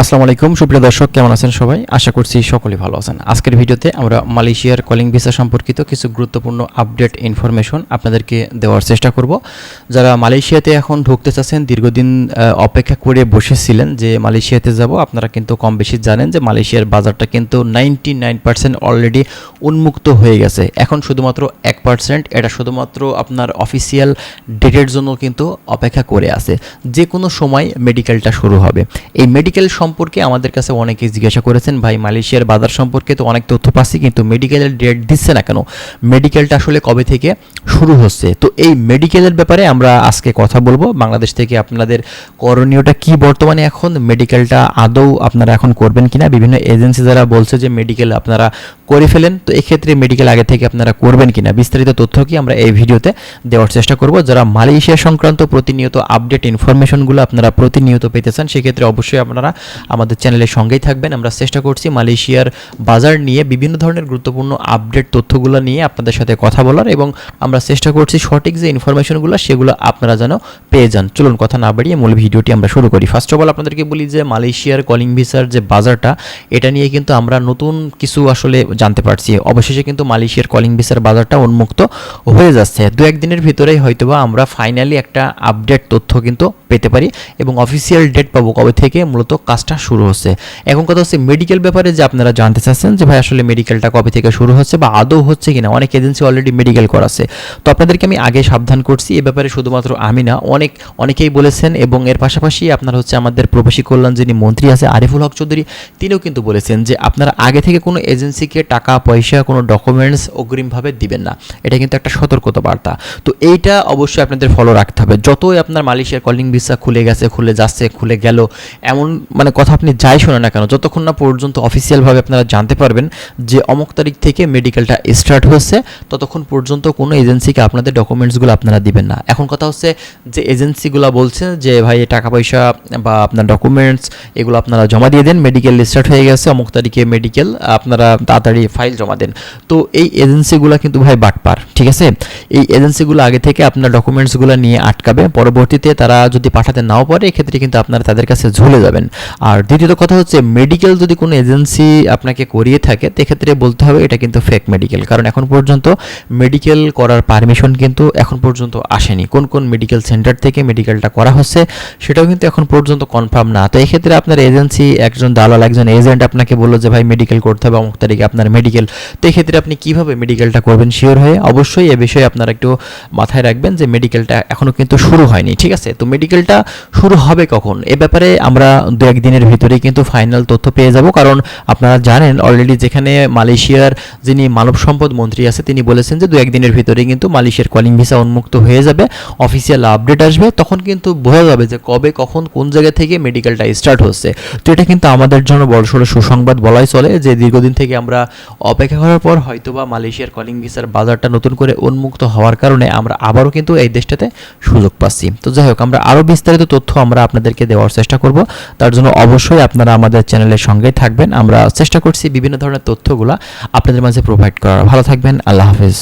আসসালামু আলাইকুম সুপ্রিয় দর্শক, কেমন আছেন সবাই? আশা করছি সকলেই ভালো আছেন। আজকের ভিডিওতে আমরা মালয়েশিয়ার কলিং ভিসা সম্পর্কিত কিছু গুরুত্বপূর্ণ আপডেট ইনফরমেশন আপনাদেরকে দেওয়ার চেষ্টা করব। যারা মালয়েশিয়াতে এখন ঢুকতে চাচ্ছেন, দীর্ঘদিন অপেক্ষা করে বসেছিলেন যে মালয়েশিয়াতে যাব, আপনারা কিন্তু কম বেশি জানেন যে মালয়েশিয়ার বাজারটা কিন্তু 99% অলরেডি উন্মুক্ত হয়ে গেছে। এখন শুধুমাত্র 1% এটা শুধুমাত্র আপনার অফিসিয়াল ডেটের জন্য কিন্তু অপেক্ষা করে আছে। যে কোনো সময় মেডিকেলটা শুরু হবে। এই মেডিকেল সম্পর্কে আমাদের কাছে অনেকেই জিজ্ঞাসা করেছেন, ভাই মালয়েশিয়ার বাজার সম্পর্কে তো অনেক তথ্য পাচ্ছি, কিন্তু মেডিকেলের ডেট দিচ্ছে না কেন? মেডিকেলটা আসলে কবে থেকে শুরু হচ্ছে? তো এই মেডিকেলের ব্যাপারে আমরা আজকে কথা বলবো। বাংলাদেশ থেকে আপনাদের করণীয়টা কি বর্তমানে, এখন মেডিকেলটা আদৌ আপনারা এখন করবেন কিনা? বিভিন্ন এজেন্সি যারা বলছে যে মেডিকেল আপনারা করে ফেলেন, তো এক্ষেত্রে মেডিকেল আগে থেকে আপনারা করবেন কিনা, বিস্তারিত তথ্য কি আমরা এই ভিডিওতে দেওয়ার চেষ্টা করব। যারা মালয়েশিয়া সংক্রান্ত প্রতিনিয়ত আপডেট ইনফরমেশনগুলো আপনারা প্রতিনিয়ত পেতে চান, সেক্ষেত্রে অবশ্যই আপনারা আমাদের চ্যানেলের সঙ্গেই থাকবেন। আমরা চেষ্টা করছি মালয়েশিয়ার বাজার নিয়ে বিভিন্ন ধরনের গুরুত্বপূর্ণ আপডেট তথ্যগুলো নিয়ে আপনাদের সাথে কথা বলার, এবং আমরা চেষ্টা করছি সঠিক যে ইনফরমেশনগুলো সেগুলো আপনারা যেন পেয়ে যান। চলুন কথা না বাড়িয়ে মূল ভিডিওটি আমরা শুরু করি। ফার্স্ট অফ অল আপনাদেরকে বলি যে মালয়েশিয়ার কলিং ভিসার যে বাজারটা, এটা নিয়ে কিন্তু আমরা নতুন কিছু আসলে জানতে পারছি। অবশেষে কিন্তু মালয়েশিয়ার কলিং ভিসার বাজারটা উন্মুক্ত হয়ে যাচ্ছে। দু একদিনের ভিতরেই হয়তোবা আমরা ফাইনালি একটা আপডেট তথ্য কিন্তু পেতে পারি এবং অফিসিয়াল ডেট পাবো কবে থেকে মূলত কাজটা শুরু হচ্ছে। এখন কথা হচ্ছে মেডিকেল ব্যাপারে, যে আপনারা জানতে চাচ্ছেন যে ভাই আসলে মেডিকেলটা কবে থেকে শুরু হচ্ছে বা আদৌ হচ্ছে কিনা। অনেক এজেন্সি অলরেডি মেডিকেল করাচ্ছে। তো আপনাদেরকে আমি আগে সাবধান করছি, এ ব্যাপারে শুধুমাত্র আমি না, অনেকেই বলেছেন, এবং এর পাশাপাশি আপনার হচ্ছে আমাদের প্রবাসী কল্যাণ যিনি মন্ত্রী আছে আরিফুল হক চৌধুরী, তিনিও কিন্তু বলেছেন যে আপনারা আগে থেকে কোনো এজেন্সিকে টাকা পয়সা কোনো ডকুমেন্টস অগ্রিমভাবে দিবেন না। এটা কিন্তু একটা সতর্কতা বার্তা। তো এইটা অবশ্যই আপনাদের ফলো রাখতে হবে। যতই আপনার মালয়েশিয়ার কলিং ভিসা খুলে গেছে, খুলে যাচ্ছে, খুলে গেল, এমন কথা আপনি যাই শোনেন না কেন, যতক্ষণ না পর্যন্ত অফিসিয়ালভাবে আপনারা জানতে পারবেন যে অমুক তারিখ থেকে মেডিকেলটা স্টার্ট হচ্ছে, ততক্ষণ পর্যন্ত কোনো এজেন্সিকে আপনাদের ডকুমেন্টসগুলো আপনারা দিবেন না। এখন কথা হচ্ছে যে এজেন্সিগুলো বলছে যে ভাই টাকা পয়সা বা আপনার ডকুমেন্টস এগুলো আপনারা জমা দিয়ে দেন, মেডিকেল স্টার্ট হয়ে গেছে, অমুক তারিখে মেডিকেল, আপনারা তাড়াতাড়ি ফাইল জমা দেন। তো এই এজেন্সিগুলো কিন্তু ভাই বাটপার, ঠিক আছে? এই এজেন্সিগুলো আগে থেকে আপনার ডকুমেন্টসগুলো নিয়ে আটকাবে, পরবর্তীতে তারা যদি পাঠাতে নাও পারে, এক্ষেত্রে কিন্তু আপনারা তাদের কাছে ঝুলে যাবেন। আর দ্বিতীয়ত কথা হচ্ছে মেডিকেল যদি কোনো এজেন্সি আপনাকে করিয়ে থাকে, সেক্ষেত্রে বলতে হবে এটা কিন্তু ফেক মেডিকেল, কারণ এখন পর্যন্ত মেডিকেল করার পারমিশন কিন্তু এখন পর্যন্ত আসেনি। কোন কোন মেডিকেল সেন্টার থেকে মেডিকেলটা করা হচ্ছে সেটাও কিন্তু এখন পর্যন্ত কনফার্ম না। তো এক্ষেত্রে আপনার এজেন্সি, একজন দালাল, একজন এজেন্ট আপনাকে বললো যে ভাই মেডিকেল করতে হবে অমুক তারিখে আপনার মেডিকেল, তো এক্ষেত্রে আপনি কীভাবে মেডিকেলটা করবেন শিওর হয়ে? অবশ্যই এ বিষয়ে আপনারা একটু মাথায় রাখবেন যে মেডিকেলটা এখনও কিন্তু শুরু হয়নি, ঠিক আছে? তো মেডিকেলটা শুরু হবে কখন, এ ব্যাপারে আমরা দু একদিনের ভিতরেই কিন্তু ফাইনাল তথ্য পেয়ে যাব। কারণ আপনারা জানেন অলরেডি যেখানে মালয়েশিয়ার যিনি মানব সম্পদ মন্ত্রী আছে, তিনি বলেছেন যে দু একদিনের ভিতরেই কিন্তু মালয়েশিয়ার কলিং ভিসা উন্মুক্ত হয়ে যাবে, অফিসিয়াল আপডেট আসবে, তখন কিন্তু বোঝা যাবে যে কবে কখন কোন জায়গা থেকে মেডিকেলটা স্টার্ট হচ্ছে। তো এটা কিন্তু আমাদের জন্য বড়সড় সুসংবাদ বলাই চলে, যে দীর্ঘদিন থেকে আমরা অপেক্ষা করার পর হয়তোবা মালয়েশিয়ার কলিং ভিসার বাজারটা নতুন করে উন্মুক্ত হওয়ার কারণে আমরা আবারও কিন্তু এই দেশটাতে সুযোগ পাচ্ছি। তো যাই হোক, আমরা আরও বিস্তারিত তথ্য আমরা আপনাদেরকে দেওয়ার চেষ্টা করব। তার জন্য অবশ্যই আপনারা আমাদের চ্যানেলের সঙ্গেই থাকবেন। আমরা চেষ্টা করছি বিভিন্ন ধরনের তথ্যগুলো আপনাদের মাঝে প্রোভাইড করার। ভালো থাকবেন, আল্লাহ হাফেজ।